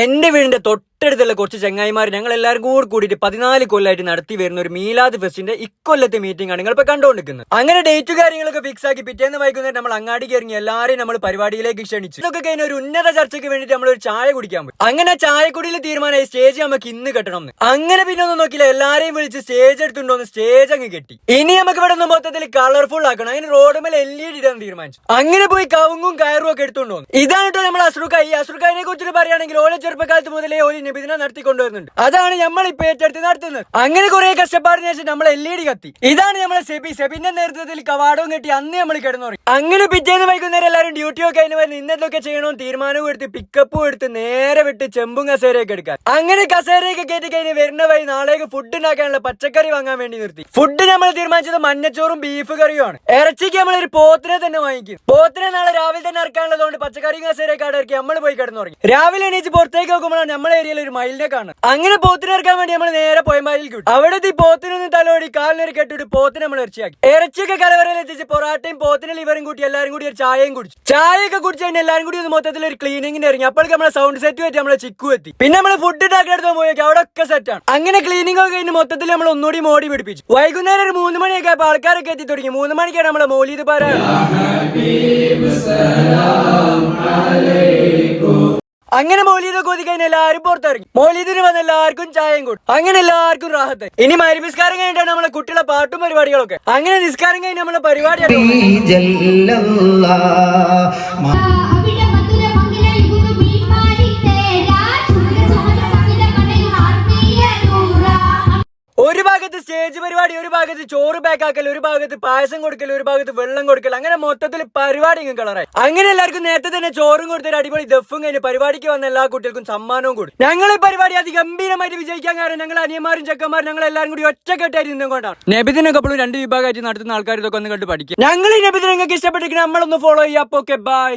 എന്റെ വീടിന്റെ തൊട്ടടുത്തുള്ള കുറച്ച് ചങ്ങായിമാർ ഞങ്ങൾ എല്ലാവരും കൂടിയിട്ട് 14 കൊല്ലമായിട്ട് നടത്തി വരുന്ന ഒരു മീലാദ് ഫെസ്റ്റിന്റെ ഇക്കൊല്ലത്തെ മീറ്റിംഗ് ആണ് നിങ്ങൾ ഇപ്പൊ കണ്ടുകൊണ്ടിരിക്കുന്നത്. അങ്ങനെ ഡേറ്റ് കാര്യങ്ങളൊക്കെ ഫിക്സ് ആക്കി പിറ്റേന്ന് വൈകുന്നേരം നമ്മൾ അങ്ങാടിക്ക് ഇറങ്ങി എല്ലാവരെയും നമ്മൾ പരിപാടിയിലേക്ക് ക്ഷണിച്ചു. ഇതൊക്കെ കഴിഞ്ഞ ഒരു ഉന്നത ചർച്ചയ്ക്ക് വേണ്ടിയിട്ട് നമ്മൾ ഒരു ചായ കുടിക്കാൻ പോയി. അങ്ങനെ ചായക്കുടിയിൽ തീരുമാനമായി സ്റ്റേജ് നമുക്ക് ഇന്ന് കെട്ടണം എന്ന്. അങ്ങനെ പിന്നെ ഒന്നും നോക്കില്ല, എല്ലാരെയും വിളിച്ച് സ്റ്റേജ് എടുത്തുണ്ടോന്ന് സ്റ്റേജ് അങ്ങ് കെട്ടി. ഇനി നമുക്ക് ഇവിടെ നിന്ന് മൊത്തത്തിൽ കളർഫുൾ ആക്കണം. അതിന് റോഡ് മേലെ LED ഇടാൻ തീരുമാനിച്ചു. അങ്ങനെ പോയി കവുങ്ങും കയറും ഒക്കെ എടുത്തുകൊണ്ട് വന്നു. ഇതാണ് കേട്ടോ നമ്മൾ അസ്രുക്കായിനെ കുറിച്ച് പറയുകയാണെങ്കിൽ ഓരോ ചെറുപ്പകാലത്ത് മുതലേ ഒരു നിബിധന നടത്തിക്കൊണ്ടുവരുന്നുണ്ട്. അതാണ് നമ്മൾ ഇപ്പൊ ഏറ്റെടുത്ത് നടത്തുന്നത്. അങ്ങനെ കുറെ കഷ്ടപ്പാടിന് ശേഷം നമ്മൾ LED കത്തി. ഇതാണ് നമ്മളെ സെബിന്റെ നേതൃത്വത്തിൽ കവാടവും കെട്ടി അന്ന് നമ്മൾ കിടന്നുറങ്ങി. അങ്ങനെ പിറ്റേന്ന് വൈകുന്നേരം എല്ലാവരും ഡ്യൂട്ടി ഒക്കെ അതിന് വരുന്ന ഇന്നതൊക്കെ ചെയ്യണമെന്ന് തീരുമാനവും എടുത്ത് പിക്കപ്പും എടുത്ത് നേരെ വിട്ട് ചെമ്പും കസേരയൊക്കെ എടുക്കാൻ. അങ്ങനെ കസേരയൊക്കെ കയറ്റി കഴിഞ്ഞ് വരുന്ന വഴി നാളേക്ക് ഫുഡ് ഉണ്ടാക്കാനുള്ള പച്ചക്കറി വാങ്ങാൻ വേണ്ടി നിർത്തി. ഫുഡ് നമ്മൾ തീരുമാനിച്ചത് മഞ്ഞച്ചോറും ബീഫ് കറിയുമാണ്. ഇറച്ചിക്ക് നമ്മൾ ഒരു പോത്തിനെ തന്നെ വാങ്ങിക്കും. പോത്തിനെ നാളെ രാവിലെ തന്നെ ഇറക്കാനുള്ളതുകൊണ്ട് പച്ചക്കറി കസേരയൊക്കെ അവിടെ ഇറക്കി നമ്മൾ പോയി കിടന്നുറങ്ങി. രാവിലെ എണീച്ച് പുറത്തേക്ക് നോക്കുമ്പോഴാണ് നമ്മളെ ഏരിയയിൽ ഒരു മയിലിനെ കാണുന്നത്. അങ്ങനെ പോത്തിനെ ഇറക്കാൻ വേണ്ടി നമ്മൾ നേരെ പോയമാരിൽ കിട്ടും. അവിടെ പോത്തിനൊന്ന് തലോടി കാലിനൊരു കെട്ടിട്ട് പോത്തിനെ നമ്മൾ ഇറച്ചിയാക്കി. ഇറച്ചിയൊക്കെ കലവറയിൽ എത്തിച്ച് പൊറാട്ടയും പോത്തിന് ലിവറും കൂട്ടി എല്ലാവരും കൂടി ഒരു ചായയും കുടിച്ചു. ചായയൊക്കെ കുടിച്ച് കഴിഞ്ഞാൽ എല്ലാവരും കൂടി ഒന്ന് മൊത്തത്തിൽ ഒരു ക്ലീനിങ്ങിന് ഇറങ്ങി. അപ്പോഴേക്ക് നമ്മളെ സൗണ്ട് സെറ്റ് പറ്റി നമ്മളെ ചിക്കു എത്തി. പിന്നെ നമ്മൾ ഫുഡ് ഉണ്ടാക്കിയെടുത്ത് പോയൊക്കെ അവിടെ ഒക്കെ സെറ്റാണ്. അങ്ങനെ ക്ലീനിങ് ഒക്കെ കഴിഞ്ഞ് മൊത്തത്തിൽ നമ്മൾ ഒന്നുകൂടി മോടി പിടിപ്പിച്ചു. വൈകുന്നേരം ഒരു 3 മണിയൊക്കെ ആയപ്പോൾ ആൾക്കാരൊക്കെ എത്തി തുടങ്ങി. 3 മണിക്കാണ് നമ്മളെ മൗലീദ് പാരായണം. അങ്ങനെ മൗലീദൊക്കെ ഒതുക്കി കഴിഞ്ഞാൽ എല്ലാവരും പുറത്തിറങ്ങി. മൗലീദിന് വന്ന എല്ലാവർക്കും ചായയും കൊടുത്തു. അങ്ങനെ എല്ലാവർക്കും റാഹത്തായി. ഇനി മഗ്‌രിബ് കഴിഞ്ഞിട്ടാണ് നമ്മളെ കുട്ടികളെ പാട്ടും പരിപാടികളൊക്കെ. അങ്ങനെ നിസ്കാരം കഴിഞ്ഞ് നമ്മളെ പരിപാടി ഒരു ഭാഗത്ത് സ്റ്റേജ് പരിപാടി, ഒരു ഭാഗത്ത് ചോറ് പാക്കാക്കൽ, ഒരു ഭാഗത്ത് പായസം കൊടുക്കൽ, ഒരു ഭാഗത്ത് വെള്ളം കൊടുക്കൽ. അങ്ങനെ മൊത്തത്തിൽ പരിപാടി കളറായി. അങ്ങനെ എല്ലാവർക്കും നേരത്തെ തന്നെ ചോറും കൊടുത്തൊരു അടിപൊളി ദഫും കഴിഞ്ഞ് പരിപാടിക്ക് വന്ന എല്ലാ കുട്ടികൾക്കും സമ്മാനവും കൊടുത്തു. ഞങ്ങൾ ഈ പരിപാടി അതിഗംഭീരമായിട്ട് വിജയിക്കാൻ കാരണം ഞങ്ങൾ അനിയന്മാരും ചെക്കന്മാരും ഞങ്ങൾ എല്ലാവരും കൂടി ഒറ്റക്കെട്ടായിട്ട് നിന്നുകൊണ്ടാണ്. നബിദിനൊക്കെ എപ്പോഴും 2 വിഭാഗമായിട്ട് നടത്തുന്ന ആൾക്കാർ ഇതൊക്കെ ഒന്ന് കണ്ട് പഠിക്കും. ഞങ്ങൾ ഈ നബിദിനം നിങ്ങൾക്ക് ഇഷ്ടപ്പെട്ടിരിക്കണം, നമ്മളൊന്ന് ഫോളോ ചെയ്യാം. Okay, by.